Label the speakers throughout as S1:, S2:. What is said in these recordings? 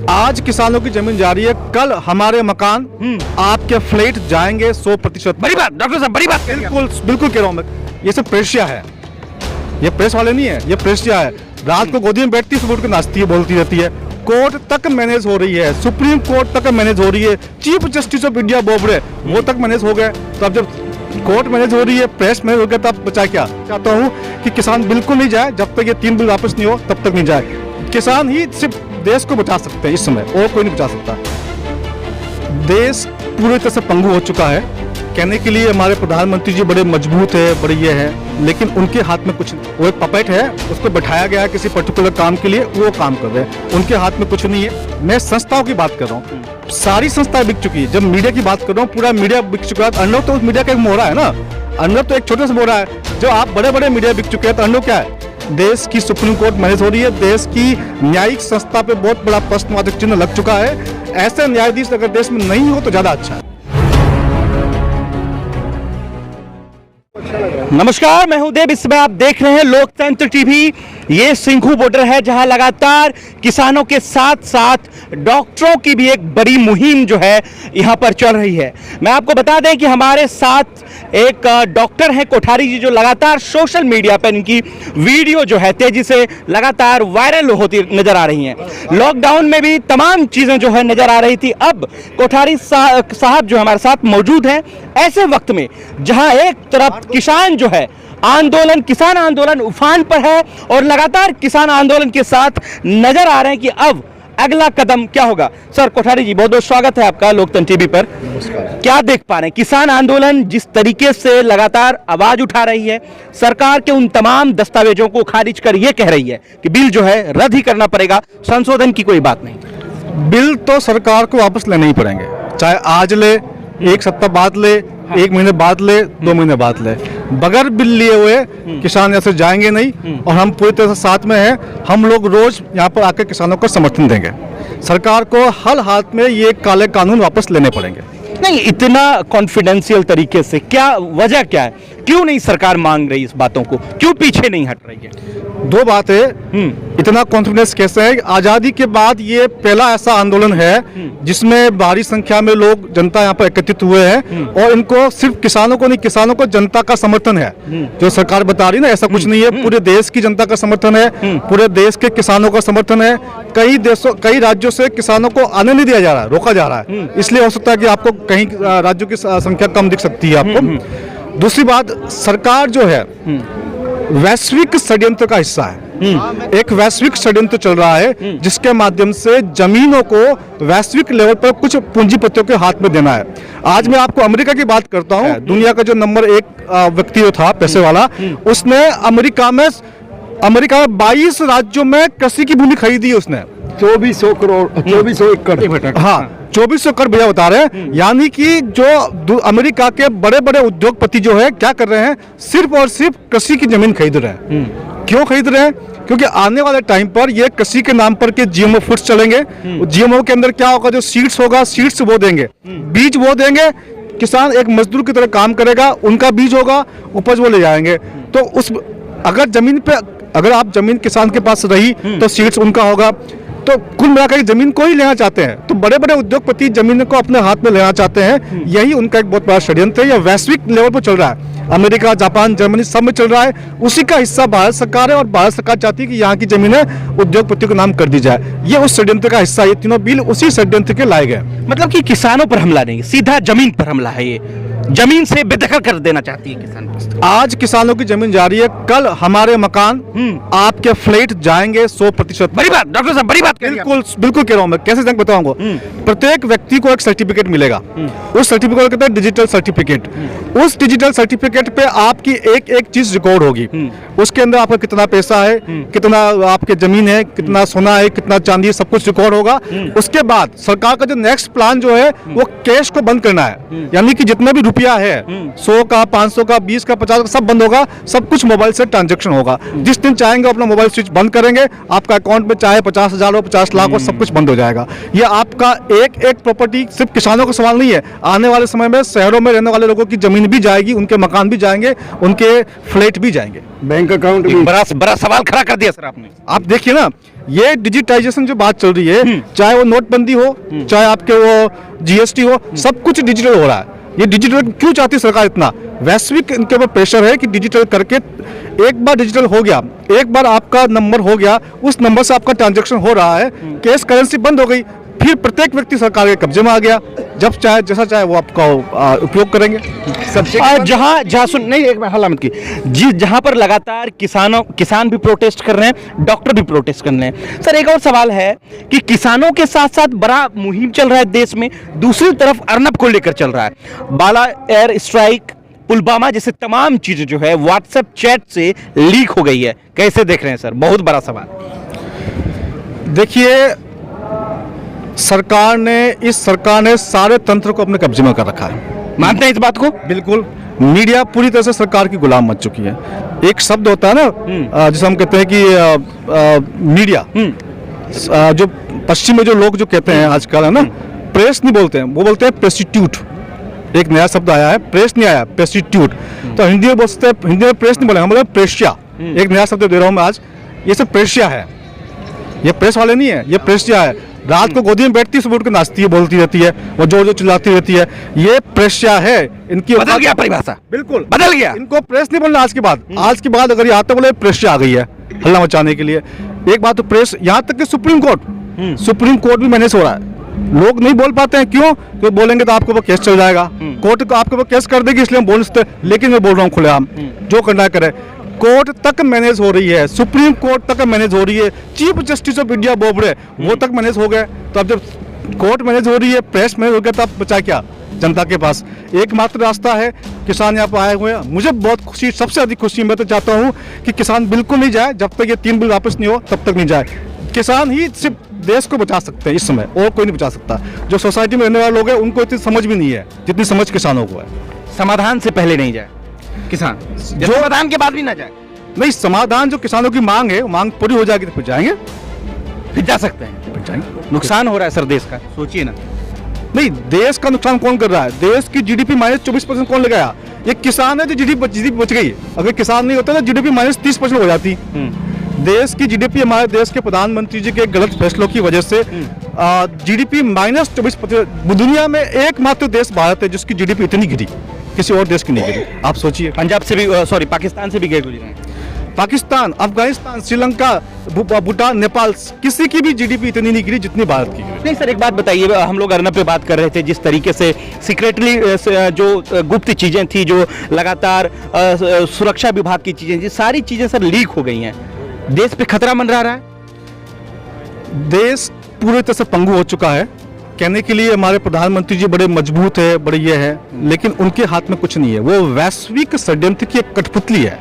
S1: आज किसानों की जमीन जा रही है, कल हमारे मकान, आपके फ्लैट जाएंगे 100%।
S2: बड़ी बात डॉक्टर साहब, बड़ी बात
S1: बिल्कुल बिल्कुल कह रहा हूँ मैं, ये सब प्रेसिया है, ये प्रेस वाले नहीं है, ये प्रेसिया है। रात को गोदी में बैठती है, सुबह उठ के नाचती है, बोलती रहती है। कोर्ट तक मैनेज हो रही है, सुप्रीम कोर्ट तक मैनेज हो रही है, chief justice of India Bobde वो तक मैनेज हो गए। तो अब जब कोर्ट मैनेज हो रही है, प्रेस मैनेज हो गया, तब बचा क्या? चाहता हूँ कि किसान बिल्कुल नहीं जाए, जब तक ये 3 बिल वापस नहीं हो तब तक नहीं जाए। किसान ही सिर्फ देश को बचा सकते हैं इस समय, और कोई नहीं बचा सकता। देश पूरी तरह से पंगु हो चुका है। कहने के लिए हमारे प्रधानमंत्री जी बड़े मजबूत है, बड़े ये है, लेकिन उनके हाथ में कुछ, वो एक पपेट है, उसको बैठाया गया है किसी पर्टिकुलर काम के लिए, वो काम कर रहे हैं, उनके हाथ में कुछ नहीं है। मैं संस्थाओं की बात कर रहा हूँ, सारी संस्थाएं बिक चुकी है। जब मीडिया की बात कर रहा हूँ, पूरा मीडिया बिक चुका है। अर्नब तो उस मीडिया का एक मोहरा है ना, अर्नब तो एक छोटा सा मोहरा है। जो आप बड़े बड़े मीडिया बिक चुके हैं, तो अर्नब क्या है? देश की सुप्रीम कोर्ट मैनेज हो रही है, देश की न्यायिक संस्था पे बहुत बड़ा प्रश्नवाचक चिन्ह लग चुका है। ऐसे न्यायाधीश अगर देश में नहीं हो तो ज्यादा अच्छा है।
S2: नमस्कार, मैं हूं देव। इस समय आप देख रहे हैं लोकतंत्र टीवी। ये सिंघू बॉर्डर है, जहां लगातार किसानों के साथ साथ डॉक्टरों की भी एक बड़ी मुहिम जो है यहां पर चल रही है। मैं आपको बता दें कि हमारे साथ एक डॉक्टर हैं कोठारी जी, जो लगातार सोशल मीडिया पर इनकी वीडियो जो है तेजी से लगातार वायरल होती नजर आ रही हैं। लॉकडाउन में भी तमाम चीजें जो है नजर आ रही थी। अब कोठारी साहब जो हमारे साथ मौजूद हैं, ऐसे वक्त में जहां एक तरफ किसान जो है आंदोलन, किसान आंदोलन उफान पर है और लगातार किसान आंदोलन के साथ नजर आ रहे हैं कि अब अगला कदम क्या होगा। सर कोठारी जी, बहुत बहुत स्वागत है आपका लोकतंत्र टीवी पर। क्या देख पा रहे हैं किसान आंदोलन जिस तरीके से लगातार आवाज उठा रही है, सरकार के उन तमाम दस्तावेजों को खारिज कर यह कह रही है कि बिल जो है रद्द ही करना पड़ेगा, संशोधन की कोई बात नहीं।
S1: बिल तो सरकार को वापस लेने ही पड़ेंगे, चाहे आज ले, एक सप्ताह बाद ले, एक महीने बाद ले, 2 महीने बाद ले। बगैर बिल लिए हुए किसान ऐसे जाएंगे नहीं, और हम पूरी तरह से साथ में हैं। हम लोग रोज यहाँ पर आकर किसानों को समर्थन देंगे। सरकार को हर हाथ में ये काले कानून वापस लेने पड़ेंगे।
S2: नहीं, इतना कॉन्फिडेंशियल तरीके से क्या वजह क्या है? क्यों नहीं सरकार मांग रही इस बातों को, क्यों पीछे नहीं हट रही है?
S1: 2 बात है, इतना कॉन्फिडेंस कैसे है? आजादी के बाद ये पहला ऐसा आंदोलन है जिसमें भारी संख्या में लोग, जनता यहाँ पर एकत्रित हुए हैं, और इनको सिर्फ किसानों को नहीं, किसानों को जनता का समर्थन है। जो सरकार बता रही है ना, ऐसा कुछ नहीं है, पूरे देश की जनता का समर्थन है, पूरे देश के किसानों का समर्थन है। कई राज्यों से किसानों को आने नहीं दिया जा रहा है, रोका जा रहा है। इसलिए हो सकता है कि आपको कहीं राज्यों की संख्या कम दिख सकती है आपको। दूसरी बात, सरकार जो है वैश्विक षड्यंत्र का हिस्सा है। एक वैश्विक षड्यंत्र चल रहा है जिसके माध्यम से जमीनों को वैश्विक लेवल पर कुछ पूंजीपतियों के हाथ में देना है। आज मैं आपको अमेरिका की बात करता हूं। दुनिया का जो नंबर 1 व्यक्ति जो था पैसे वाला, उसने अमेरिका में 22 राज्यों में कृषि की भूमि खरीदी है उसने।
S3: 2400 करोड़, 2400 एकड़।
S1: हाँ, 2400 एकड़ भैया बता रहे हैं। यानी कि जो अमेरिका के बड़े बड़े उद्योगपति जो है क्या कर रहे हैं, सिर्फ और सिर्फ कृषि की जमीन खरीद रहे हैं। क्यों खरीद रहे हैं? क्योंकि आने वाले टाइम पर ये कृषि के नाम पर के जीएमओ फूड्स चलेंगे। जीएमओ के अंदर क्या होगा, जो सीड्स होगा, सीड्स वो देंगे, बीज वो देंगे, किसान एक मजदूर की तरह काम करेगा, उनका बीज होगा, उपज वो ले जाएंगे। तो उस अगर आप जमीन किसान के पास रही तो सीड्स उनका होगा। तो कुल मिलाकर जमीन को ही लेना चाहते हैं। तो बड़े बड़े उद्योगपति जमीन को अपने हाथ में लेना चाहते हैं। यही उनका एक बहुत बड़ा षड्यंत्र है। यह वैश्विक लेवल पर चल रहा है, अमेरिका, जापान, जर्मनी सब में चल रहा है। उसी का हिस्सा भारत सरकार है, और भारत सरकार चाहती है कि यहाँ की जमीनें उद्योगपतियों के नाम कर दी जाए। ये उस षड्यंत्र का हिस्सा है। ये तीनों बिल उसी षड्यंत्र के लाए गए।
S2: मतलब कि किसानों पर हमला नहीं, सीधा जमीन पर हमला है। ये जमीन से बेदखल कर देना चाहती है किसान।
S1: आज किसानों की जमीन जा रही है, कल हमारे मकान, आपके फ्लैट जाएंगे 100%।
S2: बड़ी बात डॉक्टर साहब, बड़ी बात।
S1: बिल्कुल बिल्कुल कह रहा हूं मैं। कैसे बताऊंगा? प्रत्येक व्यक्ति को एक सर्टिफिकेट मिलेगा। उस सर्टिफिकेट कहते हैं डिजिटल सर्टिफिकेट। उस डिजिटल सर्टिफिकेट पे आपकी एक एक चीज रिकॉर्ड होगी। उसके अंदर आपका कितना पैसा है, कितना आपके जमीन है, कितना सोना है, कितना चांदी है, सब कुछ रिकॉर्ड होगा। उसके बाद सरकार का जो नेक्स्ट प्लान जो है वो कैश को बंद करना है। यानी कि जितने भी रुपया है 100 का, 500 का, 20 का, 50 का, सब बंद होगा। सब कुछ मोबाइल से ट्रांजैक्शन होगा। जिस दिन चाहेंगे अपना मोबाइल स्विच बंद करेंगे, आपका अकाउंट में चाहे 50,000 हो, 50 लाख हो, सब कुछ बंद हो जाएगा। ये आपका एक एक प्रॉपर्टी सिर्फ किसानों का सवाल नहीं है। आने वाले समय में शहरों में रहने वाले लोगों की जमीन भी जाएगी, उनके मकान भी जाएंगे, उनके फ्लैट भी जाएंगे।
S3: बैंक अकाउंट
S2: एक
S3: भी।
S2: बड़ा सवाल खड़ा कर दिया सर आपने।
S1: आप देखिए ना, ये डिजिटाइजेशन जो बात चल रही है, चाहे वो नोटबंदी हो, चाहे आपके वो जीएसटी हो, सब कुछ डिजिटल हो रहा है। ये डिजिटल क्यों चाहती है सरकार इतना? वैश्विक इनके ऊपर प्रेशर है कि डिजिटल करके एक बार डिजिटल हो गया, एक बार आपका नंबर हो गया, उस नंबर से आपका ट्रांजैक्शन हो रहा है, कैश करेंसी बंद हो गई, फिर प्रत्येक व्यक्ति सरकार के कब्जे में आ गया। जब चाहे जैसा चाहे वो आपका उपयोग करेंगे।
S2: जहां सुन नहीं, एक बार हल्ला मत की जी। जहां पर लगातार किसान भी प्रोटेस्ट कर रहे हैं, डॉक्टर भी प्रोटेस्ट कर रहे हैं। सर एक और सवाल है कि किसानों के साथ साथ बड़ा मुहिम चल रहा है देश में, दूसरी तरफ अर्नब को लेकर चल रहा है। बाला एयर स्ट्राइक, पुलवामा जैसे तमाम चीजें जो है व्हाट्सएप चैट से लीक हो गई है। कैसे देख रहे हैं सर? बहुत बड़ा सवाल।
S1: देखिए, सरकार ने सारे तंत्र को अपने कब्जे में कर रखा है।
S2: मानते हैं इस बात को?
S1: बिल्कुल। मीडिया पूरी तरह से सरकार की गुलाम बन चुकी है। एक शब्द होता है ना, जिसे हम कहते हैं कि मीडिया, जो पश्चिम में जो लोग जो कहते हैं आजकल, है ना, प्रेस नहीं बोलते हैं, वो बोलते हैं प्रेस्टिट्यूट। एक नया शब्द आया है, प्रेस नहीं आया, प्रेस्टिट्यूट। तो हिंदी में बोलते हैं, हिंदी में प्रेस नहीं बोले, हम बोले प्रेस्या। एक नया शब्द दे रहा हूँ मैं आज। ये सब प्रेस्या है, ये प्रेस वाले नहीं है, ये प्रेस्या है। रात को गोदी में बैठती है, सुबह उठ के नाचती है, बोलती रहती है, वो जोर जोर चिल्लाती रहती है। ये प्रेस्या है। इनकी
S2: बदल गया परिभाषा,
S1: बिल्कुल
S2: बदल गया।
S1: इनको प्रेस नहीं बोलना आज के बाद। आज के बाद अगर ये आता बोले प्रेस्या आ गई है हल्ला मचाने के लिए। एक बात तो प्रेस, यहाँ तक कि सुप्रीम कोर्ट भी मैनेज हो रहा है। लोग नहीं बोल पाते हैं, क्यों? तो बोलेंगे तो आपके ऊपर केस चल जाएगा, कोर्ट को आपके ऊपर केस कर देगी, इसलिए हम बोल सकते हैं। लेकिन मैं बोल रहा हूँ खुलेआम, जो करना है करे। कोर्ट तक मैनेज हो रही है, सुप्रीम कोर्ट तक मैनेज हो रही है, chief justice of India Bobde वो तक मैनेज हो गए। तो अब जब कोर्ट मैनेज हो रही है, प्रेस मैनेज हो गया, तो अब बचा क्या जनता के पास? एकमात्र रास्ता है, किसान यहाँ पर आए हुए हैं। मुझे बहुत खुशी, सबसे अधिक खुशी मैं तो चाहता हूँ कि किसान बिल्कुल नहीं जाए, जब तक ये 3 बिल वापस नहीं हो तब तक नहीं जाए। किसान ही सिर्फ देश को बचा सकते हैं इस समय, और कोई नहीं बचा सकता। जो सोसाइटी में रहने वाले लोग हैं, उनको इतनी समझ भी नहीं है जितनी समझ किसानों को है।
S2: समाधान से पहले नहीं जाए किसान, जो समाधान के बाद भी ना जाए।
S1: नहीं, समाधान जो किसानों की मांग है, मांग पूरी हो जाएगी तो फिर जाएंगे,
S2: फिर जा सकते हैं।
S1: फिर जाएंगे।
S2: नुकसान हो रहा है सर देश का, सोचिए ना।
S1: नहीं, देश का नुकसान कौन कर रहा है? देश की जीडीपी -24% कौन लगाया? ये किसान है जो जीडीपी बच गई। अगर किसान नहीं होता तो जीडीपी -30% हो जाती। देश की जीडीपी, हमारे देश के प्रधानमंत्री जी के गलत फैसलों की वजह से जीडीपी -24%। दुनिया में एकमात्र देश भारत है जिसकी जीडीपी इतनी गिरी, किसी और देश की नहीं गिरी। आप सोचिए।
S2: पंजाब से भी, सॉरी, पाकिस्तान से भी गए गुजरे हैं।
S1: पाकिस्तान, अफगानिस्तान, श्रीलंका, भूटान, नेपाल, किसी की भी जीडीपी इतनी नहीं गिरी जितनी भारत की गिरी।
S2: नहीं सर, एक बात बताइए, हम लोग अर्नब पे बात कर रहे थे, जिस तरीके से सीक्रेटली जो गुप्त चीजें थी, जो लगातार सुरक्षा विभाग की चीजें थी, सारी चीजें सर लीक हो गई हैं। देश पे खतरा मंडरा रहा है।
S1: देश पूरी तरह से पंगु हो चुका है। कहने के लिए हमारे प्रधानमंत्री जी बड़े मजबूत है, बड़े ये है, लेकिन उनके हाथ में कुछ नहीं है। वो वैश्विक षड्यंत्र की एक कठपुतली है,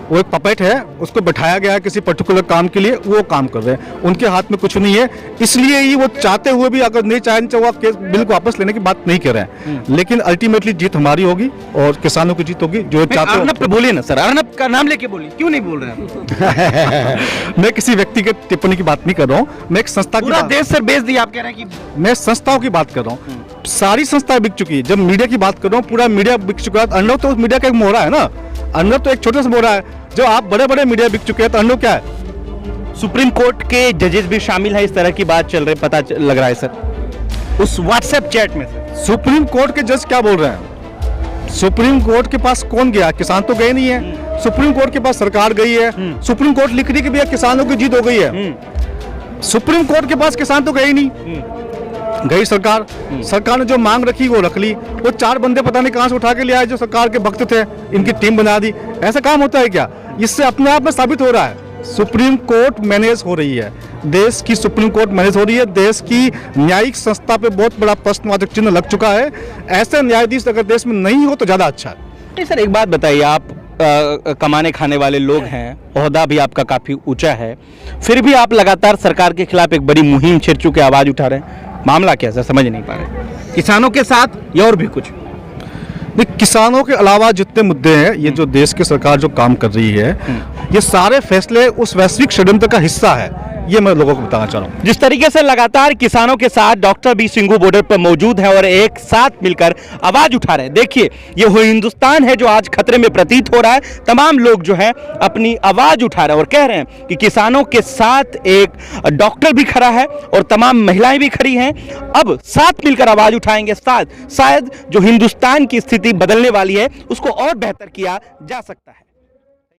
S1: वो एक पपेट है, उसको बैठाया गया है किसी पर्टिकुलर काम के लिए, वो काम कर रहे हैं। उनके हाथ में कुछ नहीं है, इसलिए ही वो चाहते हुए भी, अगर नहीं चाहे केस बिल को वापस लेने की बात नहीं कर रहे हैं। लेकिन अल्टीमेटली जीत हमारी होगी और किसानों की जीत होगी जो चाहते
S2: अर्नब पे बोलिए ना सर, अर्नब का नाम लेके बोलिए, क्यों नहीं बोल रहे हैं?
S1: मैं किसी व्यक्तिगत टिप्पणी की बात नहीं कर रहा हूँ, मैं एक संस्था की
S2: पूरा देश सर बेच दिया, आप कह रहे हैं कि
S1: मैं संस्थाओं की बात कर रहा हूँ। सारी संस्थाएं बिक चुकी है। जब मीडिया की बात कर रहा हूँ, पूरा मीडिया बिक चुका है। अर्नब तो मीडिया का एक मोहरा है ना, अर्नब तो एक छोटा सा मोहरा है। जो आप बड़े बड़े मीडिया बिक चुके हैं, तो अर्नब क्या है?
S2: सुप्रीम कोर्ट के जजेस भी शामिल है, इस तरह की बात चल रही, लग रहा है सर उस व्हाट्सएप चैट में।
S1: सुप्रीम कोर्ट के जज क्या बोल रहे हैं? सुप्रीम कोर्ट के पास कौन गया? किसान तो गए नहीं है। सुप्रीम कोर्ट के पास सरकार गई है। सुप्रीम कोर्ट लिख रही कि भैया किसानों की जीत हो गई है। सुप्रीम कोर्ट के पास किसान तो गए ही नहीं, गई सरकार। सरकार ने जो मांग रखी वो रख ली। वो 4 बंदे पता नहीं कहां से उठा के ले आए जो सरकार के भक्त थे, इनकी टीम बना दी। ऐसा काम होता है क्या? इससे अपने आप में साबित हो रहा है सुप्रीम कोर्ट मैनेज हो रही है। देश की सुप्रीम कोर्ट मैनेज हो रही है। देश की न्यायिक संस्था पे बहुत बड़ा प्रश्नवाचक चिन्ह लग चुका है। ऐसे न्यायाधीश अगर देश में नहीं हो तो ज्यादा अच्छा है।
S2: नहीं सर, एक बात बताइए, आप कमाने खाने वाले लोग हैं, ओहदा भी आपका काफी ऊंचा है, फिर भी आप लगातार सरकार के खिलाफ एक बड़ी मुहिम छेड़ चुके, आवाज उठा रहे हैं। मामला क्या सर, समझ नहीं पा रहे? किसानों के साथ या और भी कुछ?
S1: ये किसानों के अलावा जितने मुद्दे हैं, ये जो देश की सरकार जो काम कर रही है, ये सारे फैसले उस वैश्विक षड्यंत्र का हिस्सा है। ये मैं लोगों को बताना चाह रहा हूँ।
S2: जिस तरीके से लगातार किसानों के साथ डॉक्टर बी सिंघू बॉर्डर पर मौजूद है और एक साथ मिलकर आवाज उठा रहे हैं, देखिए ये वो हिंदुस्तान है जो आज खतरे में प्रतीत हो रहा है। तमाम लोग जो है अपनी आवाज उठा रहे हैं और कह रहे हैं कि किसानों के साथ एक डॉक्टर भी खड़ा है और तमाम महिलाएं भी खड़ी हैं। अब साथ मिलकर आवाज उठाएंगे, साथ शायद जो हिंदुस्तान की स्थिति बदलने वाली है उसको और बेहतर किया जा सकता है।